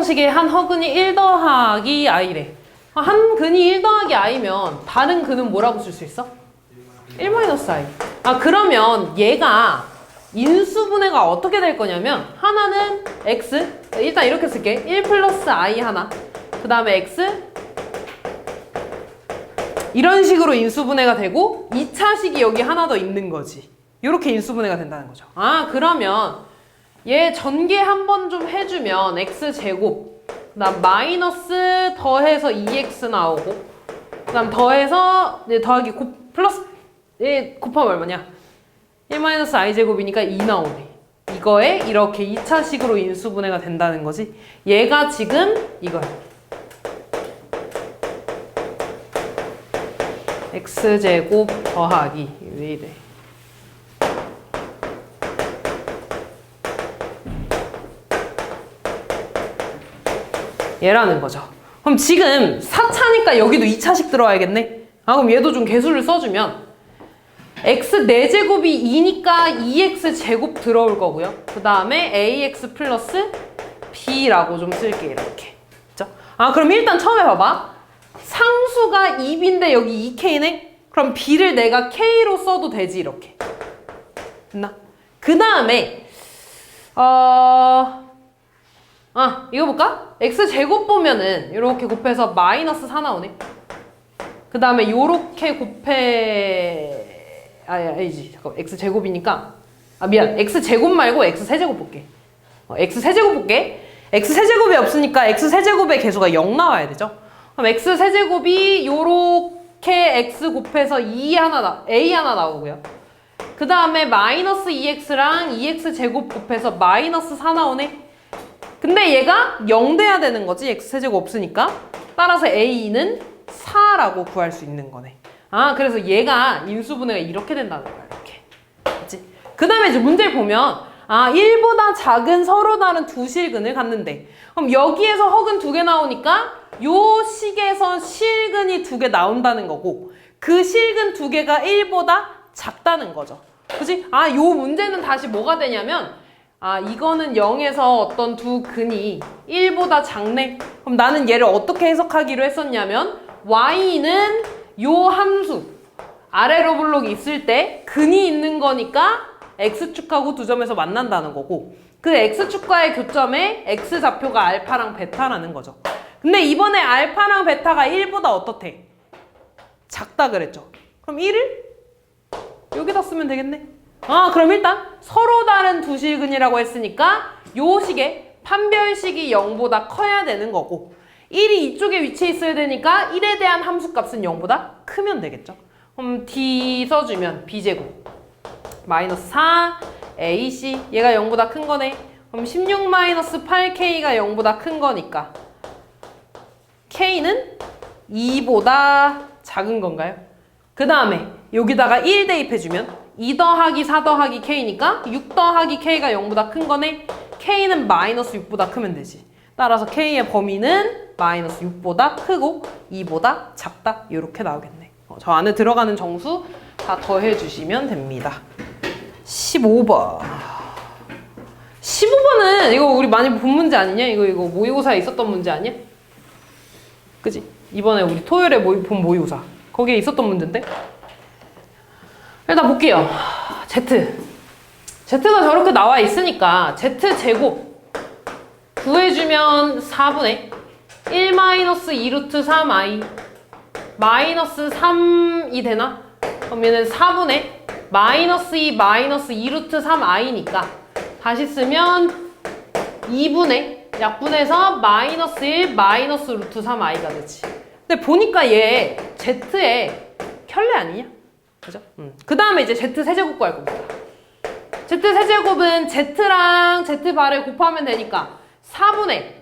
방정식의 한 허근이 1 더하기 i래. 한 근이 1 더하기 i면 다른 근은 뭐라고 쓸 수 있어? 1 마이너스 i. 아, 그러면 얘가 인수분해가 어떻게 될 거냐면 하나는 x, 일단 이렇게 쓸게. 1 플러스 i 하나, 그 다음에 x, 이런 식으로 인수분해가 되고 2차식이 여기 하나 더 있는 거지. 이렇게 인수분해가 된다는 거죠. 아, 그러면 얘 전개 한번 좀 해주면 x제곱, 그 다음 마이너스 더해서 2x 나오고, 그 다음 더해서 더하기 플러스 곱하면 얼마냐? 1 마이너스 i제곱이니까 2 나오네. 이거에 이렇게 2차식으로 인수분해가 된다는 거지. 얘가 지금 이거야. x제곱 더하기, 왜 이래? 얘라는 거죠. 그럼 지금 4차니까 여기도 2차식 들어와야겠네. 아, 그럼 얘도 좀 개수를 써주면 x 4제곱이 2니까 2x 제곱 들어올 거고요. 그 다음에 ax 플러스 b라고 좀 쓸게, 이렇게. 그죠? 아, 그럼 일단 처음에 봐봐. 상수가 2b인데 여기 2k네? 그럼 b를 내가 k로 써도 되지, 이렇게. 됐나? 그 다음에 이거 볼까? x제곱 보면은 이렇게 곱해서 마이너스 4 나오네. 그 다음에 요렇게 아니지, 잠깐, x제곱이니까, 미안, x제곱 말고 x세제곱 볼게. x세제곱 볼게. x세제곱이 없으니까 x세제곱의 개수가 0 나와야 되죠. 그럼 x세제곱이 요렇게 x 곱해서 a 하나 나오고요. 그 다음에 마이너스 2x랑 2x제곱 곱해서 마이너스 4 나오네. 근데 얘가 0 돼야 되는 거지, x세제곱 없으니까. 따라서 a는 4라고 구할 수 있는 거네. 아, 그래서 얘가 인수분해가 이렇게 된다는 거야, 이렇게. 그치? 그 다음에 이제 문제를 보면, 1보다 작은 서로 다른 두 실근을 갖는데, 그럼 여기에서 허근 2개 나오니까 요 식에서 실근이 2개 나온다는 거고, 그 실근 2개가 1보다 작다는 거죠. 그치? 요 문제는 다시 뭐가 되냐면, 이거는 0에서 어떤 두 근이 1보다 작네? 그럼 나는 얘를 어떻게 해석하기로 했었냐면, y는 요 함수 아래로 블록이 있을 때 근이 있는 거니까 x축하고 두 점에서 만난다는 거고, 그 x축과의 교점에 x좌표가 알파랑 베타라는 거죠. 근데 이번에 알파랑 베타가 1보다 어떻대? 작다 그랬죠. 그럼 1을 여기다 쓰면 되겠네. 그럼 일단 서로 다른 두 실근이라고 했으니까 요 식의 판별식이 0보다 커야 되는 거고, 1이 이쪽에 위치해 있어야 되니까 1에 대한 함수값은 0보다 크면 되겠죠. 그럼 d 써주면 b제곱 마이너스 4 ac, 얘가 0보다 큰 거네. 그럼 16 마이너스 8k가 0보다 큰 거니까 k는 2보다 작은 건가요? 그 다음에 여기다가 1 대입해주면 2 더하기 4 더하기 k니까 6 더하기 k가 0보다 큰 거네. k는 마이너스 6보다 크면 되지. 따라서 k의 범위는 마이너스 6보다 크고 2보다 작다, 이렇게 나오겠네. 저 안에 들어가는 정수 다 더해주시면 됩니다. 15번. 15번은 이거 우리 많이 본 문제 아니냐? 이거 모의고사에 있었던 문제 아니야? 그지? 이번에 우리 토요일에 본 모의고사 거기에 있었던 문제인데? 일단 볼게요. Z가 저렇게 나와 있으니까 Z제곱 구해주면 4분의 1 마이너스 2루트 3i 마이너스 3이 되나? 그러면은 4분의 마이너스 2 마이너스 2루트 3i니까 다시 쓰면 2분의 약분해서 마이너스 1 마이너스 루트 3i가 되지. 근데 보니까 얘 Z의 켤레 아니냐? 그죠? 그 다음에 이제 Z세제곱 구할 겁니다. Z세제곱은 Z랑 Z바를 곱하면 되니까 4분의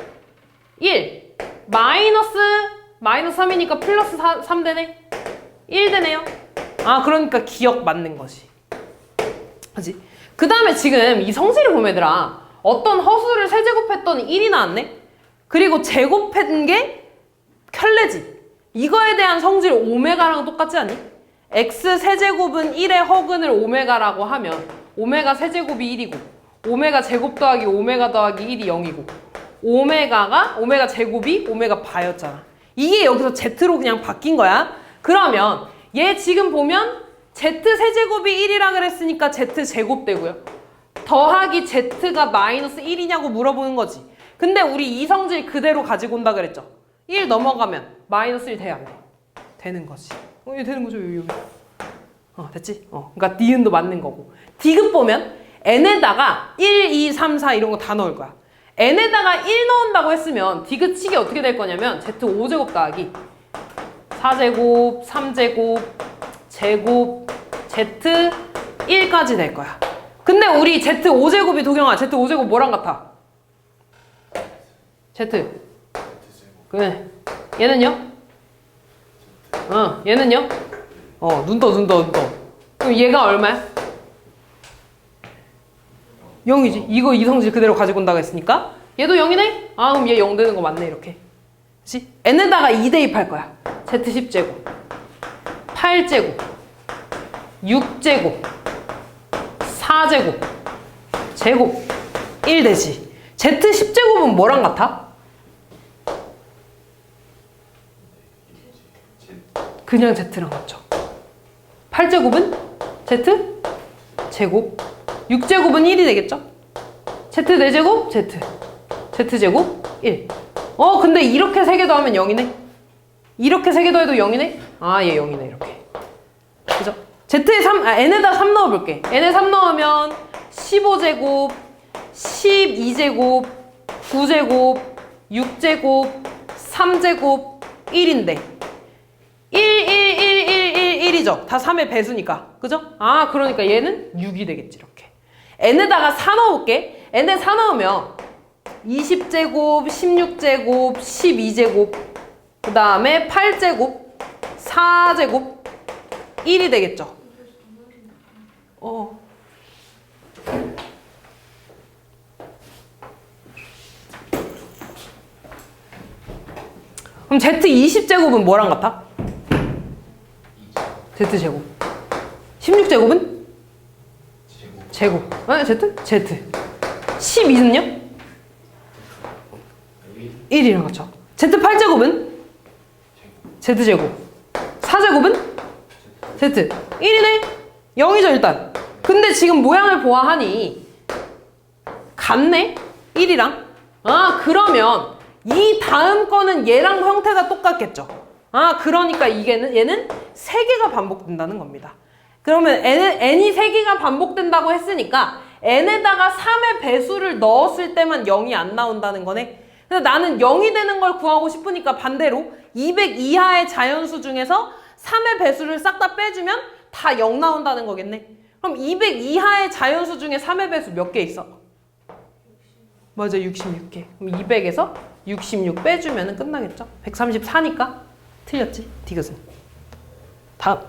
1 마이너스 3이니까 플러스 3 되네? 1 되네요? 그러니까 기억 맞는 거지. 그치? 그 다음에 지금 이 성질을 보면 얘들아, 어떤 허수를 세제곱했더니 1이 나왔네? 그리고 제곱한 게 켤레지. 이거에 대한 성질 오메가랑 똑같지 않니? x 세제곱은 1의 허근을 오메가라고 하면 오메가 세제곱이 1이고 오메가 제곱 더하기 오메가 더하기 1이 0이고 오메가 제곱이 오메가 바였잖아. 이게 여기서 Z로 그냥 바뀐 거야. 그러면 얘 지금 보면 Z 세제곱이 1이라 그랬으니까 Z 제곱 되고요. 더하기 Z가 마이너스 1이냐고 물어보는 거지. 근데 우리 이성질 그대로 가지고 온다 그랬죠. 1 넘어가면 마이너스 1 돼, 안 돼? 되는 거지. 이게 되는 거죠, 여기. 됐지? 그러니까 니은도 맞는 거고. 디귿 보면 n에다가 1, 2, 3, 4 이런 거 다 넣을 거야. n에다가 1 넣는다고 했으면 디귿 식이 어떻게 될 거냐면 Z 5제곱 더하기 4제곱, 3제곱, 제곱, Z 1까지 될 거야. 근데 우리 Z 5제곱이 도경아, Z 5제곱 뭐랑 같아? Z. 그래. 얘는요? 얘는요? 눈 떠. 그럼 얘가 얼마야? 0이지. 이거 이성질 그대로 가지고 온다고 했으니까 얘도 0이네? 그럼 얘 0 되는 거 맞네, 이렇게. 그치? n에다가 2 대입할 거야. Z 10제곱, 8제곱, 6제곱, 4제곱, 제곱, 1 되지. Z 10제곱은 뭐랑 같아? 그냥 Z랑 같죠. 8제곱은 Z 제곱, 6제곱은 1이 되겠죠? Z 4제곱 Z, Z제곱 1. 근데 이렇게 3개 더하면 0이네? 이렇게 3개 더해도 0이네? 얘 0이네, 이렇게. 그죠? n에다 3 넣어볼게. n에 3 넣으면 15제곱, 12제곱, 9제곱, 6제곱, 3제곱, 1인데 1이죠. 다 3의 배수니까. 그죠? 그러니까 얘는 6이 되겠지, 이렇게. n에다가 4 넣어볼게. n에 4 넣으면 20제곱, 16제곱, 12제곱, 그 다음에 8제곱, 4제곱, 1이 되겠죠. 그럼 Z 20제곱은 뭐랑 같아? Z제곱. 16제곱은? 제곱. Z? Z. 12는요? 1이랑 같죠. Z 8제곱은? Z제곱. 4제곱은? Z. 1이네? 0이죠, 일단. 근데 지금 모양을 보아하니 같네? 1이랑? 그러면 이 다음 거는 얘랑 형태가 똑같겠죠. 그러니까 얘는 3개가 반복된다는 겁니다. 그러면 n이 3개가 반복된다고 했으니까 n에다가 3의 배수를 넣었을 때만 0이 안 나온다는 거네. 근데 나는 0이 되는 걸 구하고 싶으니까 반대로 200 이하의 자연수 중에서 3의 배수를 싹 다 빼주면 다 0 나온다는 거겠네. 그럼 200 이하의 자연수 중에 3의 배수 몇 개 있어? 맞아, 66개. 그럼 200에서 66 빼주면 끝나겠죠? 134니까 틀렸지, 디귿은. 다음.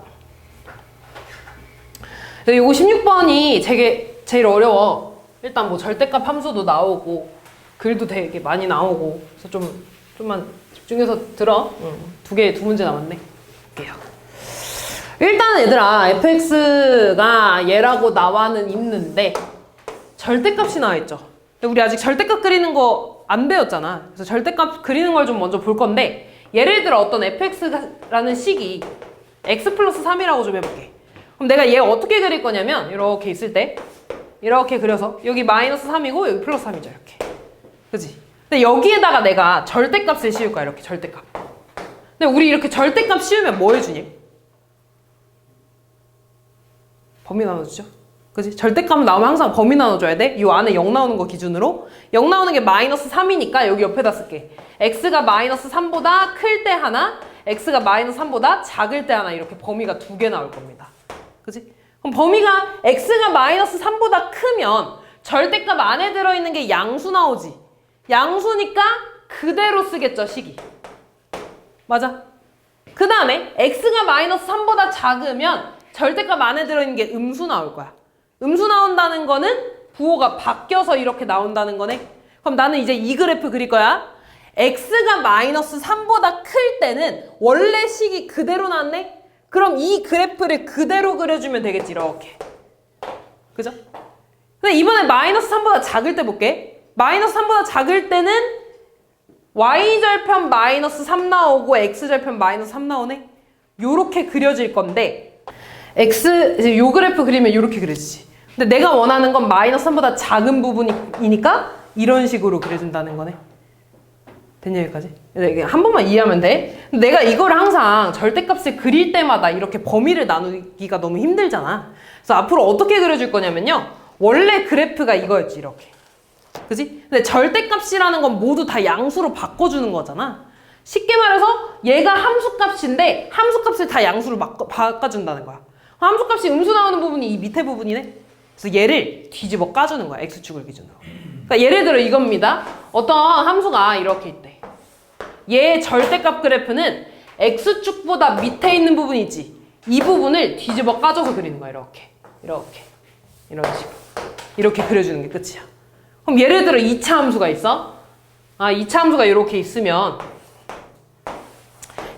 이거 16번이 제일 어려워. 일단 뭐 절대값 함수도 나오고 글도 되게 많이 나오고 그래서 좀만 집중해서 들어. 두 문제 남았네. 볼게요. 일단 얘들아, fx가 얘라고 나와는 있는데 절대값이 나와 있죠. 우리 아직 절대값 그리는 거 안 배웠잖아. 그래서 절대값 그리는 걸 좀 먼저 볼 건데, 예를 들어 어떤 fx라는 식이 x 플러스 3이라고 좀 해볼게. 그럼 내가 얘 어떻게 그릴 거냐면 이렇게 있을 때 이렇게 그려서 여기 마이너스 3이고 여기 플러스 3이죠, 이렇게. 그치? 근데 여기에다가 내가 절대값을 씌울 거야, 이렇게 절대값. 근데 우리 이렇게 절대값 씌우면 뭐 해주니? 범위 나눠주죠? 그치? 절대값 나오면 항상 범위 나눠줘야 돼. 이 안에 0 나오는 거 기준으로. 0 나오는 게 마이너스 3이니까 여기 옆에다 쓸게. x가 마이너스 3보다 클 때 하나, x가 마이너스 3보다 작을 때 하나, 이렇게 범위가 2개 나올 겁니다. 그치? 그럼 범위가 x가 마이너스 3보다 크면 절대값 안에 들어있는 게 양수 나오지. 양수니까 그대로 쓰겠죠, 식이. 맞아? 그 다음에 x가 마이너스 3보다 작으면 절대값 안에 들어있는 게 음수 나올 거야. 음수 나온다는 거는 부호가 바뀌어서 이렇게 나온다는 거네. 그럼 나는 이제 이 그래프 그릴 거야. x가 마이너스 3보다 클 때는 원래 식이 그대로 나왔네? 그럼 이 그래프를 그대로 그려주면 되겠지, 이렇게. 그죠? 근데 이번에 마이너스 3보다 작을 때 볼게. 마이너스 3보다 작을 때는 y절편 마이너스 3 나오고 x절편 마이너스 3 나오네? 요렇게 그려질 건데 이제 요 그래프 그리면 요렇게 그려지지. 근데 내가 원하는 건 마이너스 3보다 작은 부분이니까 이런 식으로 그려준다는 거네. 됐냐 여기까지? 한 번만 이해하면 돼. 내가 이걸 항상 절대값을 그릴 때마다 이렇게 범위를 나누기가 너무 힘들잖아. 그래서 앞으로 어떻게 그려줄 거냐면요. 원래 그래프가 이거였지 이렇게. 그지? 근데 절대값이라는 건 모두 다 양수로 바꿔주는 거잖아. 쉽게 말해서 얘가 함수값인데 함수값을 다 양수로 바꿔준다는 거야. 함수값이 음수 나오는 부분이 이 밑에 부분이네. 그래서 얘를 뒤집어 까주는 거야. x축을 기준으로. 그러니까 예를 들어 이겁니다. 어떤 함수가 이렇게 있대. 얘 절대값 그래프는 x축보다 밑에 있는 부분이 있지. 이 부분을 뒤집어 까줘서 그리는 거야. 이렇게. 이런 식으로. 이렇게 그려주는 게 끝이야. 그럼 예를 들어 2차 함수가 있어. 2차 함수가 이렇게 있으면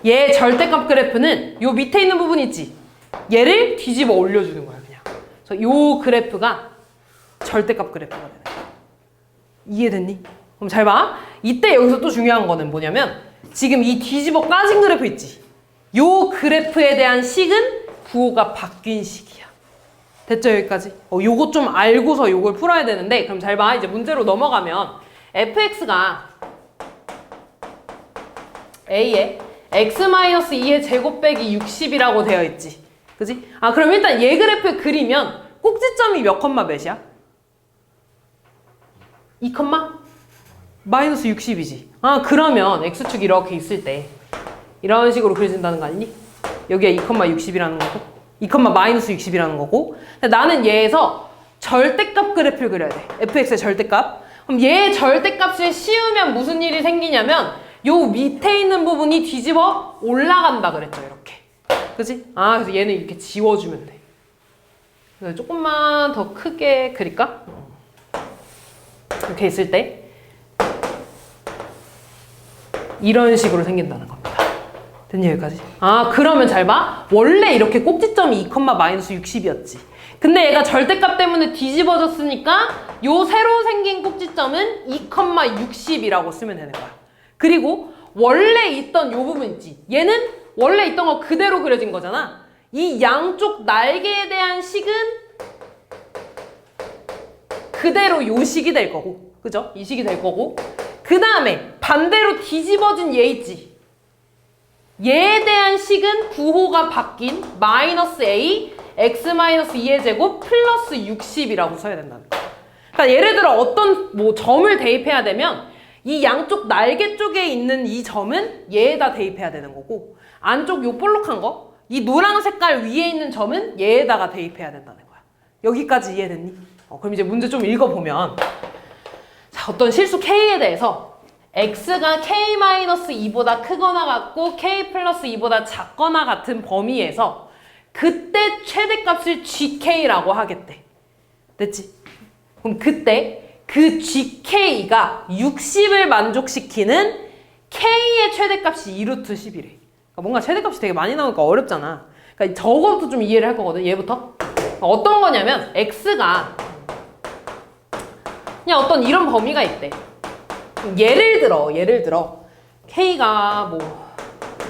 얘 절대값 그래프는 요 밑에 있는 부분 있지. 얘를 뒤집어 올려주는 거야 그냥. 그래서 요 그래프가 절대값 그래프가 되는 거야. 이해됐니? 그럼 잘 봐. 이때 여기서 또 중요한 거는 뭐냐면 지금 이 뒤집어 까진 그래프 있지. 요 그래프에 대한 식은 부호가 바뀐 식이야. 됐죠 여기까지? 요거 좀 알고서 요걸 풀어야 되는데 그럼 잘 봐. 이제 문제로 넘어가면 fx가 a에 x-2의 제곱 빼기 60이라고 되어 있지. 그지? 그럼 일단 얘 그래프 그리면 꼭지점이 몇 컴마 몇이야? 2 컴마? 마이너스 60이지. 그러면 x축이 이렇게 있을 때 이런 식으로 그려진다는 거 아니니? 여기가 2 컴마 60이라는 거고 2 컴마 마이너스 60이라는 거고 나는 얘에서 절대값 그래프를 그려야 돼. fx의 절대값. 그럼 얘의 절대값을 씌우면 무슨 일이 생기냐면 요 밑에 있는 부분이 뒤집어 올라간다 그랬죠. 이렇게. 그치? 그래서 얘는 이렇게 지워주면 돼. 그래서 조금만 더 크게 그릴까? 이렇게 있을 때 이런 식으로 생긴다는 겁니다. 됐냐 여기까지? 그러면 잘 봐. 원래 이렇게 꼭지점이 2, 마이너스 60이었지. 근데 얘가 절대값 때문에 뒤집어졌으니까 요 새로 생긴 꼭지점은 2, 60이라고 쓰면 되는 거야. 그리고 원래 있던 요 부분 있지. 얘는 원래 있던 거 그대로 그려진 거잖아. 이 양쪽 날개에 대한 식은 그대로 요 식이 될 거고. 그죠? 이 식이 될 거고. 그 다음에 반대로 뒤집어진 얘 있지. 얘에 대한 식은 부호가 바뀐 마이너스 a x-2의 제곱 플러스 60이라고 써야 된다는 거야. 그러니까 예를 들어 어떤 점을 대입해야 되면 이 양쪽 날개 쪽에 있는 이 점은 얘에다 대입해야 되는 거고 안쪽 요 볼록한 거, 이 노란 색깔 위에 있는 점은 얘에다가 대입해야 된다는 거야. 여기까지 이해됐니? 그럼 이제 문제 좀 읽어보면 자, 어떤 실수 K에 대해서 x가 k-2보다 크거나 같고 k 플러스 2보다 작거나 같은 범위에서 그때 최대값을 gk라고 하겠대. 됐지? 그럼 그때 그 gk가 60을 만족시키는 k의 최대값이 2루트 10이래. 그러니까 뭔가 최대값이 되게 많이 나오니까 어렵잖아. 그러니까 저것도 좀 이해를 할 거거든. 얘부터. 어떤 거냐면 x가 그냥 어떤 이런 범위가 있대. 예를 들어 k가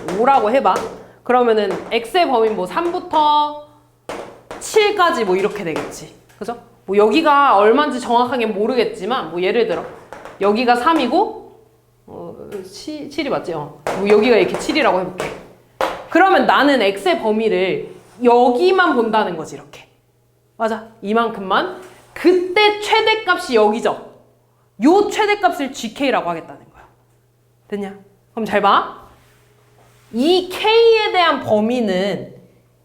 5라고 해봐. 그러면은 x의 범위 3부터 7까지 이렇게 되겠지. 그죠? 여기가 얼마인지 정확하게 모르겠지만 예를 들어 여기가 3이고 7이 맞지? 여기가 이렇게 7이라고 해볼게. 그러면 나는 x의 범위를 여기만 본다는 거지. 이렇게. 맞아. 이만큼만. 그때 최대값이 여기죠. 요 최대값을 gk라고 하겠다는 거야. 됐냐? 그럼 잘 봐. 이 k에 대한 범위는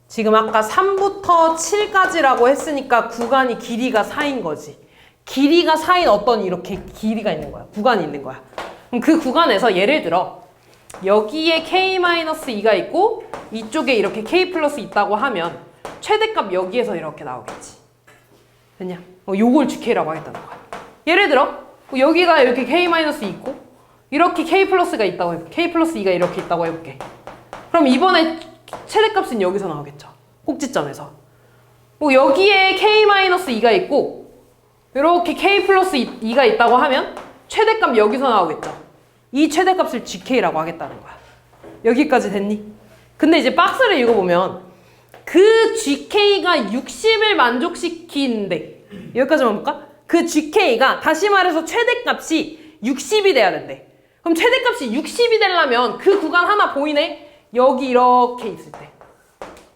지금 아까 3부터 7까지라고 했으니까 구간이 길이가 4인 거지. 길이가 4인 어떤 이렇게 길이가 있는 거야. 구간이 있는 거야. 그럼 그 구간에서 예를 들어 여기에 k-2가 있고 이쪽에 이렇게 k 플러스 있다고 하면 최대값 여기에서 이렇게 나오겠지. 됐냐? 요걸 gk라고 하겠다는 거야. 예를 들어 여기가 이렇게 k-2 있고 이렇게 k 플러스가 있다고 해볼게. k 플러스 2가 이렇게 있다고 해볼게. 그럼 이번에 최대값은 여기서 나오겠죠. 꼭지점에서. 여기에 k-2가 있고 이렇게 k 플러스 2가 있다고 하면 최대값 여기서 나오겠죠. 이 최대값을 GK라고 하겠다는 거야. 여기까지 됐니? 근데 이제 박스를 읽어보면 그 GK가 60을 만족시키는데 여기까지만 볼까? 그 GK가 다시 말해서 최대값이 60이 돼야 된대. 그럼 최대값이 60이 되려면 그 구간 하나 보이네? 여기 이렇게 있을 때.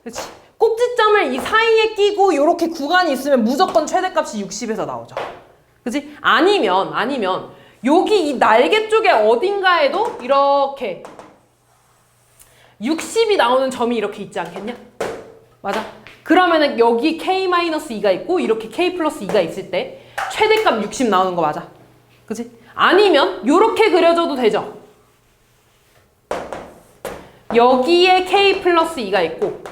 그렇지? 꼭지점을 이 사이에 끼고 이렇게 구간이 있으면 무조건 최대값이 60에서 나오죠. 그치? 아니면 여기 이 날개 쪽에 어딘가에도 이렇게 60이 나오는 점이 이렇게 있지 않겠냐? 맞아. 그러면은 여기 K-2가 있고 이렇게 K 플러스 2가 있을 때 최대값 60 나오는 거 맞아. 그치? 아니면 요렇게 그려줘도 되죠. 여기에 K 플러스 2가 있고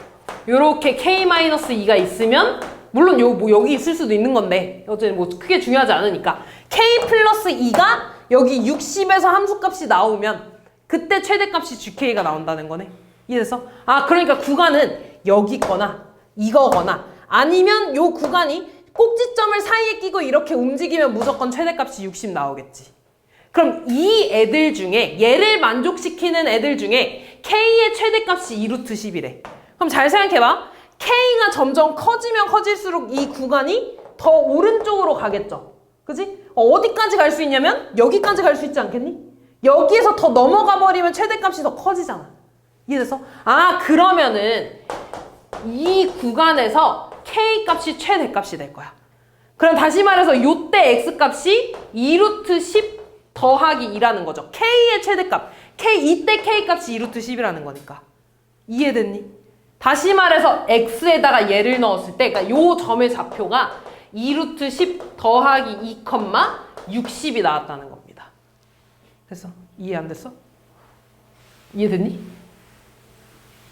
요렇게 K-2가 있으면 물론 여기 있을 수도 있는 건데 어쨌든 뭐 크게 중요하지 않으니까 K 플러스 2가 여기 60에서 함수값이 나오면 그때 최대값이 GK가 나온다는 거네. 이해됐어? 아, 그러니까 구간은 여기거나 이거거나 아니면 요 구간이 꼭지점을 사이에 끼고 이렇게 움직이면 무조건 최대값이 60 나오겠지. 그럼 이 애들 중에 얘를 만족시키는 애들 중에 K의 최대값이 2루트 10이래. 그럼 잘 생각해봐. K가 점점 커지면 커질수록 이 구간이 더 오른쪽으로 가겠죠. 그지? 어디까지 갈 수 있냐면 여기까지 갈 수 있지 않겠니? 여기에서 더 넘어가 버리면 최대값이 더 커지잖아. 이해됐어? 아, 그러면은 이 구간에서 K 값이 최대값이 될 거야. 그럼 다시 말해서 요때 X 값이 2루트 10 더하기 2라는 거죠. K의 최대값. 이때 K 값이 2루트 10이라는 거니까. 이해됐니? 다시 말해서 X에다가 얘를 넣었을 때, 그러니까 요 점의 좌표가 2루트 10 더하기 2, 60이 나왔다는 겁니다. 됐어? 이해 안 됐어? 이해됐니?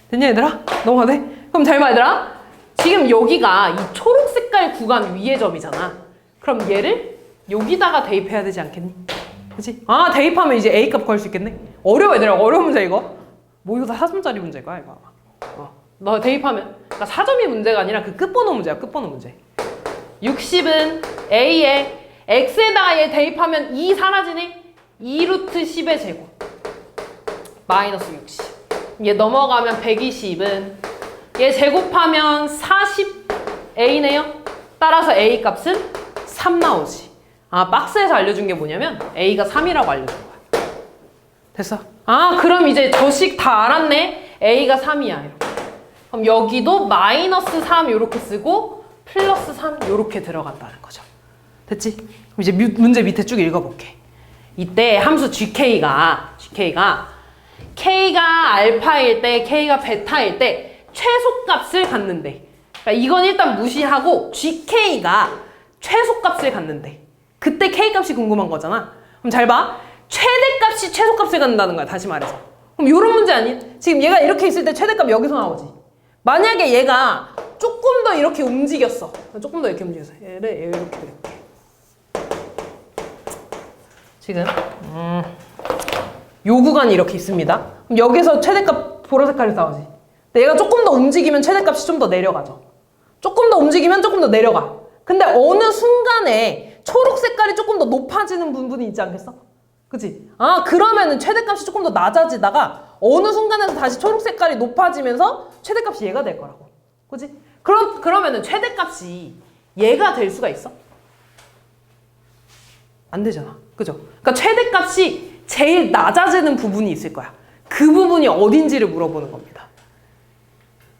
됐냐 얘들아? 넘어가도 돼? 그럼 잘 봐 얘들아. 지금 여기가 이 초록 색깔 구간 위의 점이잖아. 그럼 얘를 여기다가 대입해야 되지 않겠니? 그치? 아, 대입하면 이제 A값 구할 수 있겠네? 어려워 얘들아. 어려운 문제 이거. 뭐 이거 다 4점짜리 문제일까 이거 아마. 너 대입하면 그러니까 4점이 문제가 아니라 그 끝번호 문제야. 끝번호 문제. 60은 A에 X에다가 얘 대입하면 2 사라지네? 2루트 10의 제곱 마이너스 60. 얘 넘어가면 120은 얘 제곱하면 40A네요. 따라서 A 값은 3 나오지. 아, 박스에서 알려준 게 뭐냐면 A가 3이라고 알려준 거야. 됐어? 아, 그럼 이제 저식 다 알았네. A가 3이야 이렇게. 그럼 여기도 마이너스 3 이렇게 쓰고 플러스 3 이렇게 들어간다는 거죠. 됐지? 그럼 이제 문제 밑에 쭉 읽어볼게. 이때 함수 K가 알파일 때, K가 베타일 때 최소값을 갖는데, 그러니까 이건 일단 무시하고 GK가 최소값을 갖는데, 그때 K값이 궁금한 거잖아. 그럼 잘 봐. 최대값이 최소값을 갖는다는 거야. 다시 말해서. 그럼 이런 문제 아니? 지금 얘가 이렇게 있을 때 최대값 여기서 나오지. 만약에 얘가 조금 더 이렇게 움직였어. 조금 더 이렇게 움직였어. 얘를 이렇게 그릴게. 지금 요 구간이 이렇게 있습니다. 그럼 여기서 최대값 보라색깔이 나오지. 근데 얘가 조금 더 움직이면 최대값이 좀 더 내려가죠. 조금 더 움직이면 조금 더 내려가. 근데 어느 순간에 초록 색깔이 조금 더 높아지는 부분이 있지 않겠어? 그치? 아, 그러면은 최대값이 조금 더 낮아지다가 어느 순간에서 다시 초록 색깔이 높아지면서 최대값이 얘가 될 거라고. 그치? 그러면은 최대값이 얘가 될 수가 있어? 안 되잖아. 그죠? 그러니까 최대값이 제일 낮아지는 부분이 있을 거야. 그 부분이 어딘지를 물어보는 겁니다.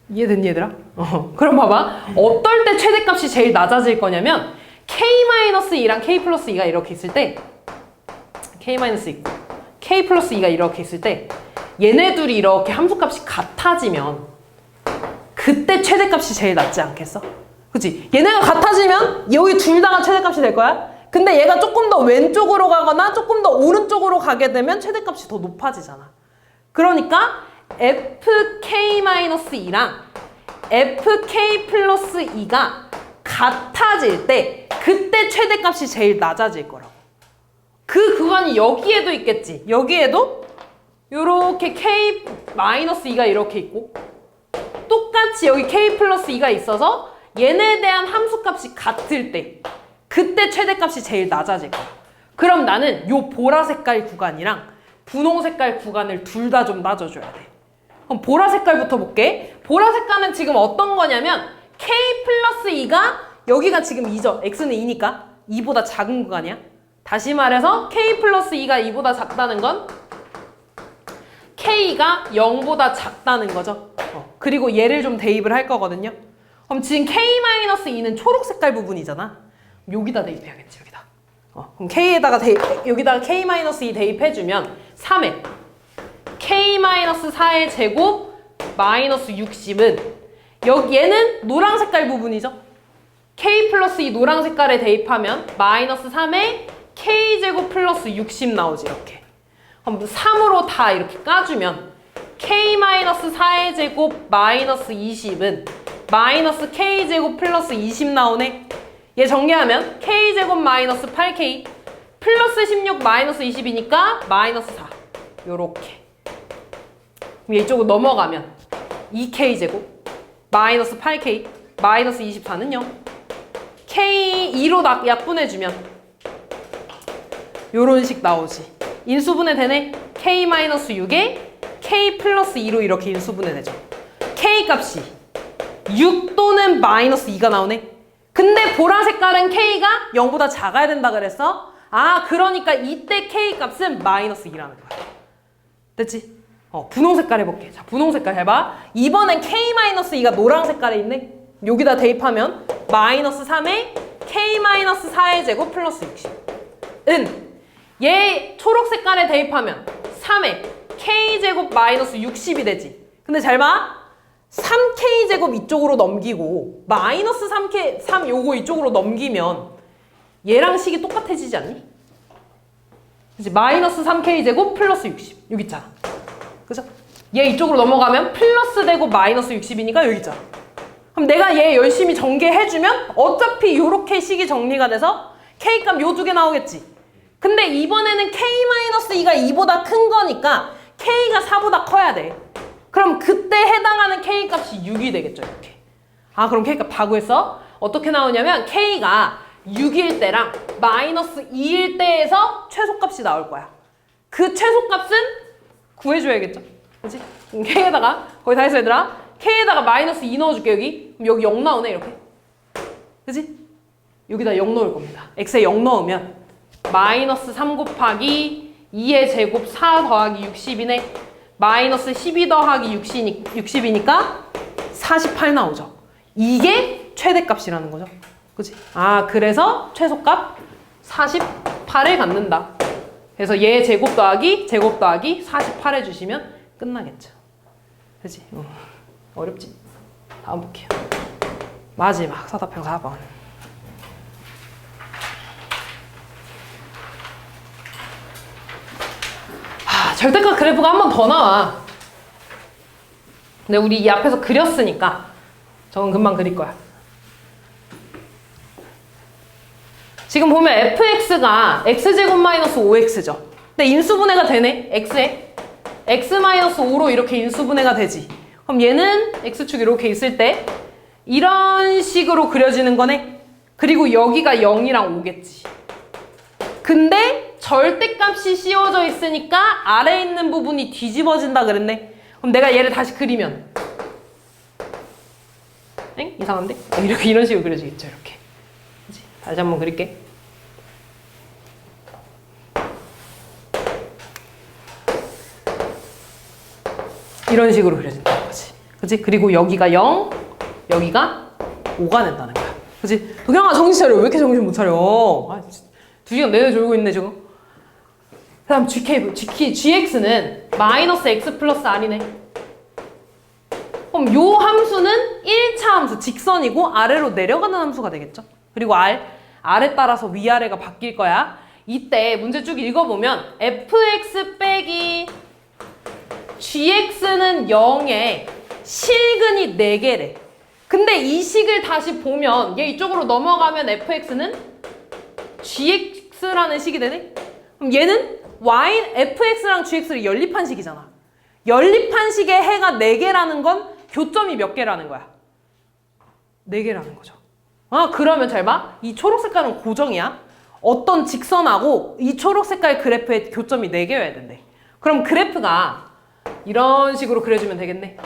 이해됐니 얘들아? 그럼 봐봐. 어떨 때 최대값이 제일 낮아질 거냐면 K-2랑 K 플러스 2가 이렇게 있을 때 K-2 있고 K 플러스 2가 이렇게 있을 때 얘네 둘이 이렇게 함수값이 같아지면 그때 최대값이 제일 낮지 않겠어? 그치? 얘네가 같아지면 여기 둘 다가 최대값이 될 거야? 근데 얘가 조금 더 왼쪽으로 가거나 조금 더 오른쪽으로 가게 되면 최대값이 더 높아지잖아. 그러니까 FK-2랑 FK 플러스 2가 같아질 때 그때 최대값이 제일 낮아질 거라고. 그 구간이 여기에도 있겠지. 여기에도 요렇게 K-2가 이렇게 있고 똑같이 여기 K 플러스 2가 있어서 얘네에 대한 함수값이 같을 때 그때 최대값이 제일 낮아질 거야. 그럼 나는 요 보라 색깔 구간이랑 분홍 색깔 구간을 둘 다 좀 따져줘야 돼. 그럼 보라 색깔부터 볼게. 보라 색깔은 지금 어떤 거냐면 K 플러스 2가 여기가 지금 2죠. X는 2니까 2보다 작은 구간이야. 다시 말해서 K 플러스 2가 2보다 작다는 건 K가 0보다 작다는 거죠. 그리고 얘를 좀 대입을 할 거거든요. 그럼 지금 K-2는 초록 색깔 부분이잖아. 여기다 대입해야겠지, 여기다. 그럼 K에다가 여기다가 K-2 대입해주면 3에 K-4의 제곱 마이너스 60은 얘는 노랑 색깔 부분이죠. K 플러스 2 노랑 색깔에 대입하면 마이너스 3에 K제곱 플러스 60 나오지, 이렇게. 그럼 3으로 다 이렇게 까주면 K-4의 제곱 마이너스 20은 마이너스 K제곱 플러스 20 나오네. 얘 정리하면 K제곱 마이너스 8K 플러스 16 마이너스 20이니까 마이너스 4. 요렇게. 그럼 얘 이쪽으로 넘어가면 2K제곱 마이너스 8K 마이너스 24는 0. K2로 약분해주면 요런 식 나오지. 인수분해 되네. K-6에 K 플러스 2로 이렇게 인수분해 되죠. K 값이 6 또는 마이너스 2가 나오네. 근데 보라 색깔은 K가 0보다 작아야 된다 그랬어. 아, 그러니까 이때 K 값은 마이너스 2라는 거야. 됐지? 분홍 색깔 해볼게. 자, 분홍 색깔 해봐. 이번엔 K-2가 노랑 색깔에 있네. 여기다 대입하면 마이너스 3에 K-4의 제곱 플러스 60. 얘 초록 색깔에 대입하면 3에 K제곱 마이너스 60이 되지. 근데 잘 봐. 3K제곱 이쪽으로 넘기고 마이너스 3 요거 이쪽으로 넘기면 얘랑 식이 똑같아지지 않니? 그치? 마이너스 3K제곱 플러스 60 여기 있잖아. 그죠? 얘 이쪽으로 넘어가면 플러스 되고 마이너스 60이니까 여기 있잖아. 그럼 내가 얘 열심히 전개해주면 어차피 요렇게 식이 정리가 돼서 K값 요 두 개 나오겠지. 근데 이번에는 K-2가 2보다 큰 거니까 K가 4보다 커야 돼. 그럼 그때 해당하는 K값이 6이 되겠죠, 이렇게. 아, 그럼 K값 다 구했어? 어떻게 나오냐면 K가 6일 때랑 마이너스 2일 때에서 최소값이 나올 거야. 그 최소값은 구해줘야겠죠? 그치? 그럼 K에다가 거의 다 했어, 얘들아. K에다가 마이너스 2 넣어줄게, 여기. 그럼 여기 0 나오네, 이렇게. 그치? 여기다 0 넣을 겁니다. X에 0 넣으면 마이너스 3 곱하기 2의 제곱 4 더하기 60이네. 마이너스 12 더하기 60이니까 48 나오죠. 이게 최대값이라는 거죠. 그치? 아, 그래서 최소값 48을 갖는다. 그래서 얘 제곱 더하기 48 해주시면 끝나겠죠. 그치? 어렵지? 다음 볼게요. 마지막 사답형 4번. 절대값 그래프가 한 번 더 나와. 근데 우리 이 앞에서 그렸으니까 저건 금방 그릴 거야. 지금 보면 fx가 x제곱 마이너스 5x죠. 근데 인수분해가 되네. x에 x 마이너스 5로 이렇게 인수분해가 되지. 그럼 얘는 x축 이렇게 있을 때 이런 식으로 그려지는 거네. 그리고 여기가 0이랑 5겠지. 근데 절대값이 씌워져 있으니까 아래에 있는 부분이 뒤집어진다 그랬네. 그럼 내가 얘를 다시 그리면 엥? 이상한데? 이렇게 이런 식으로 그려지겠죠, 이렇게. 그치? 다시 한번 그릴게. 이런 식으로 그려진다는 거지. 그치? 그리고 여기가 0, 여기가 5가 된다는 거야. 그치? 도경아, 정신 차려. 왜 이렇게 정신 못 차려? 아, 2시간 내내 졸고 있네, 지금. 그 다음 gx는 마이너스 x 플러스 r이네. 그럼 요 함수는 1차 함수, 직선이고 아래로 내려가는 함수가 되겠죠. 그리고 r에 따라서 위아래가 바뀔 거야. 이때 문제 쭉 읽어보면 fx 빼기 gx는 0에 실근이 4개래. 근데 이 식을 다시 보면 얘 이쪽으로 넘어가면 fx는 gx라는 식이 되네? 그럼 얘는 fx랑 gx를 연립한 식이잖아. 연립한 식의 해가 4개라는 건 교점이 몇 개라는 거야? 4개라는 거죠. 아, 그러면 잘 봐. 이 초록 색깔은 고정이야. 어떤 직선하고 이 초록 색깔 그래프의 교점이 4개여야 된대. 그럼 그래프가 이런 식으로 그려주면 되겠네.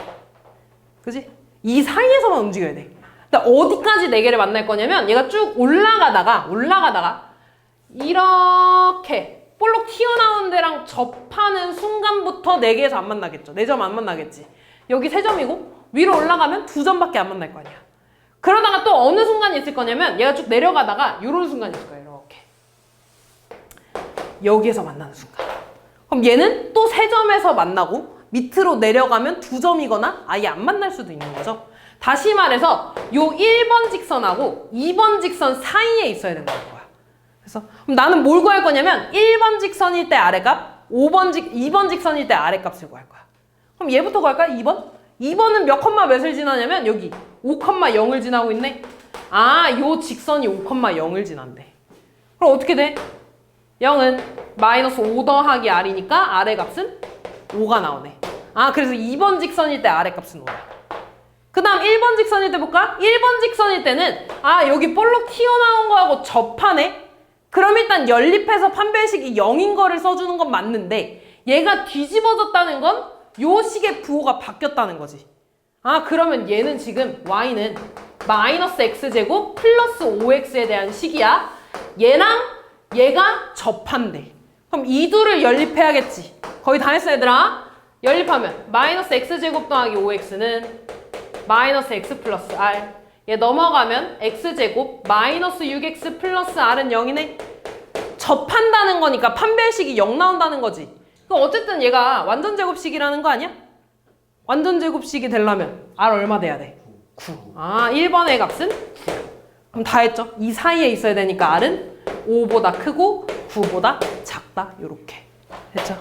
그지? 이 사이에서만 움직여야 돼. 근데 어디까지 4개를 만날 거냐면 얘가 쭉 올라가다가 이렇게 볼록 튀어나온 데랑 접하는 순간부터 4개에서 안 만나겠죠. 4점 안 만나겠지. 여기 3점이고 위로 올라가면 2점밖에 안 만날 거 아니야. 그러다가 또 어느 순간이 있을 거냐면 얘가 쭉 내려가다가 이런 순간이 있을 거예요. 이렇게. 여기에서 만나는 순간. 그럼 얘는 또 3점에서 만나고 밑으로 내려가면 2점이거나 아예 안 만날 수도 있는 거죠. 다시 말해서 요 1번 직선하고 2번 직선 사이에 있어야 된다는 거야. 그래서 그럼 나는 뭘 구할 거냐면 1번 직선일 때 아래값, 2번 직선일 때 아래값을 구할 거야. 그럼 얘부터 구할까요? 2번? 2번은 몇 컴마 몇을 지나냐면 여기 5,0을 지나고 있네. 아, 요 직선이 5,0을 지난대. 그럼 어떻게 돼? 0은 마이너스 5 더하기 r이니까 아래 값은 5가 나오네. 아, 그래서 2번 직선일 때 아래 값은 5야. 그 다음 1번 직선일 때 볼까? 1번 직선일 때는 아, 여기 볼록 튀어나온 거하고 접하네? 그럼 일단 연립해서 판별식이 0인 거를 써주는 건 맞는데 얘가 뒤집어졌다는 건 요 식의 부호가 바뀌었다는 거지. 아, 그러면 얘는 지금 y는 마이너스 x제곱 플러스 5x에 대한 식이야. 얘랑 얘가 접한대. 그럼 이 둘을 연립해야겠지. 거의 다 했어 얘들아. 연립하면 마이너스 x제곱 더하기 5x는 마이너스 x 플러스 r. 얘 넘어가면 x제곱 마이너스 6x 플러스 r은 0이네. 접한다는 거니까 판별식이 0 나온다는 거지. 그럼 어쨌든 얘가 완전제곱식이라는 거 아니야? 완전제곱식이 되려면 r 얼마 돼야 돼? 9. 아, 1번의 값은 9야. 그럼 다 했죠? 이 사이에 있어야 되니까 r은 5보다 크고 9보다 작다. 요렇게. 됐죠?